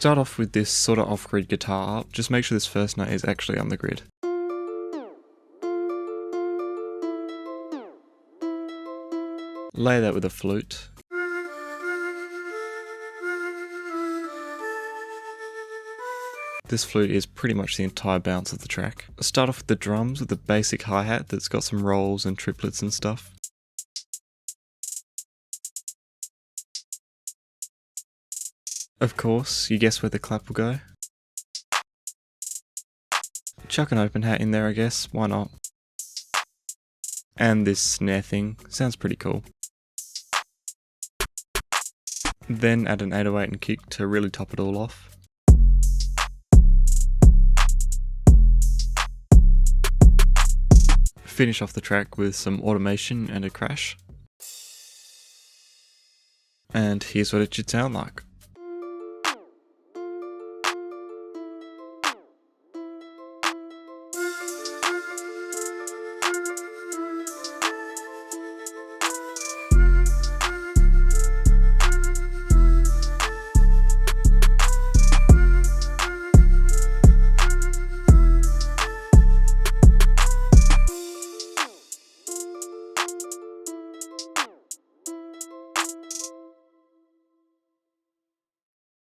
Start off with this sort of off-grid guitar, just make sure this first note is actually on the grid. Layer that with a flute. This flute is pretty much the entire bounce of the track. Start off with the drums with a basic hi-hat that's got some rolls and triplets and stuff. Of course, you guess where the clap will go. Chuck an open hat in there, I guess, why not? And this snare thing, sounds pretty cool. Then add an 808 and kick to really top it all off. Finish off the track with some automation and a crash. And here's what it should sound like.